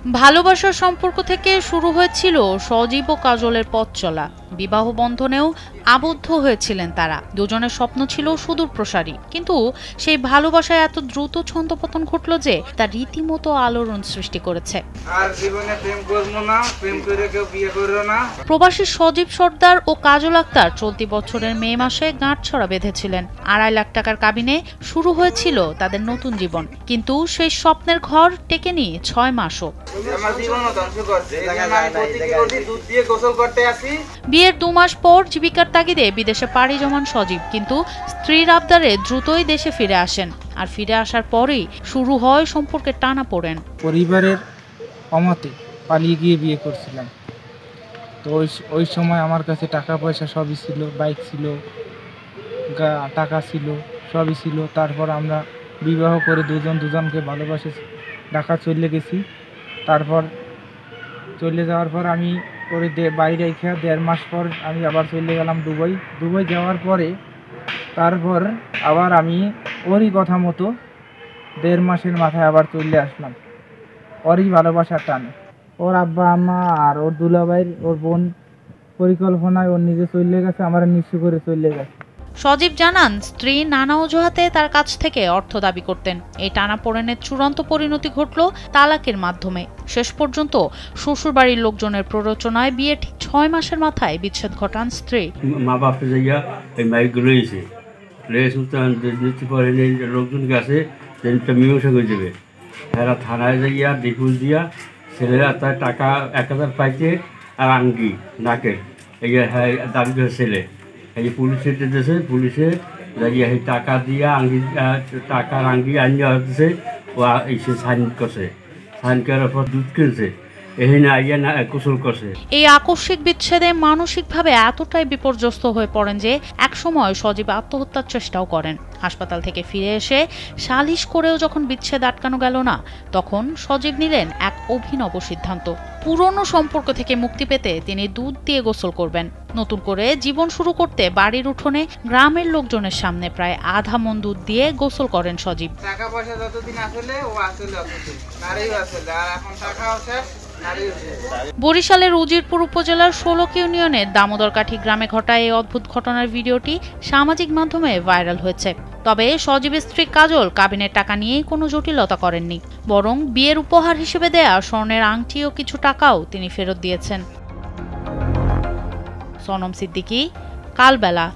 ভালোবাসার সম্পর্ক থেকে শুরু হয়েছিল সজীব ও কাজলের পথ চলা। বিবাহ বন্ধনেও আবদ্ধ হয়েছিলেন তারা। দুজনের স্বপ্ন ছিল সুদূর প্রসারী, কিন্তু সেই ভালোবাসায় এত দ্রুত ছন্দপতন ঘটল যে তা রীতিমতো আলোড়ন সৃষ্টি করেছে। প্রবাসী সজীব সর্দার ও কাজল আক্তার চলতি বছরের মে মাসে গাঁটছড়া বেঁধেছিলেন। 2.5 লাখ টাকার কাবিনে শুরু হয়েছিল তাদের নতুন জীবন, কিন্তু সেই স্বপ্নের ঘর টেকেনি 6 মাসও। বিয়ের 2 মাস পর জীবিকার তাগিদে বিদেশে পাড়ি জমান সজীব, কিন্তু স্ত্রীর আবদারে দ্রুতই দেশে ফিরে আসেন। আর ফিরে আসার পরেই শুরু হয় সম্পর্কের টানাপোড়েন। পরিবারের অমতে পালিয়ে গিয়ে বিয়ে করছিলাম, তো ওই সময় আমার কাছে টাকা পয়সা সবই ছিল, বাইক ছিল, টাকা ছিল, সবই ছিল। তারপর আমরা বিবাহ করে দুজনকে ভালোবাসে ঢাকা চলে গেছি। তারপর চলে যাওয়ার পর আমি ওর বাড়ি রেখে 1.5 মাস পর আমি আবার চলে গেলাম দুবাই যাওয়ার পরে তারপর আবার আমি ওরই কথা মতো 1.5 মাসের মাথায় আবার চলে আসলাম ওরই ভালোবাসার টানে। ওর আব্বা আম্মা আর ওর দুলাভাই ওর বোন পরিকল্পনায় ওর নিজে চলে গেছে, আমার নিঃস্ব করে চলে গেছে। সজীব জানান, স্ত্রী নানা অজুহাতে তার কাছ থেকে অর্থ দাবি করতেন। এই টানাপোড়েনের চূড়ান্ত পরিণতি ঘটল তালাকের মাধ্যমে। শেষ পর্যন্ত শ্বশুরবাড়ির লোকজনের প্ররোচনায় বিয়ে ঠিক 6 মাসের মাথায় বিচ্ছেদ ঘটান স্ত্রী। মা বাপে যাইয়া এই মাইকগুলো লইছে পরে লোকজন গেছে মীমাংসা করে দেবে। এরা থানায় যাইয়া ডিপুজ দিয়া ছেলেরা তার টাকা 1000 পাইছে আর আঙ্গি নাকের এই দাবি করে ছেলে এই পুলিশে দিতেছে। পুলিশে যাইয়া এই টাকা দিয়া আঙ্গি টাকার আঙ্গি আনিয়া হতেছে ও এসে সাইন করছে। সাইন করার পর দুধ কিনছে, এই আকস্মিক বিচ্ছেদে মানসিকভাবে এতটাই বিপর্যস্ত হয়ে পড়েন যে একসময় সজীব আত্মহত্যার চেষ্টাও করেন। হাসপাতাল থেকে ফিরে এসে সালিশ করেও যখন বিচ্ছেদ আটকানো গেল না, তখন সজীব নিলেন এক অভিনব সিদ্ধান্ত। পুরনো সম্পর্ক থেকে মুক্তি পেতে তিনি দুধ দিয়ে গোসল করবেন। নতুন করে জীবন শুরু করতে বাড়ির উঠোনে গ্রামের লোকজনের সামনে প্রায় আধা মণ দুধ দিয়ে গোসল করেন সজীব। টাকা পয়সা যতদিন আসলে ও আসলে আর এখন টাকা আছে। বরিশালের উজিরপুর উপজেলার 16 ইউনিয়নের দামোদরকাঠি গ্রামে ঘটা এই অদ্ভুত ঘটনার ভিডিওটি সামাজিক মাধ্যমে ভাইরাল হয়েছে। তবে সজীবের স্ত্রী কাজল কাবিনের টাকা নিয়েই কোনো জটিলতা করেননি, বরং বিয়ের উপহার হিসেবে দেয়া স্বর্ণের আংটি ও কিছু টাকাও তিনি ফেরত দিয়েছেন। সনম সিদ্দিকী, কালবেলা।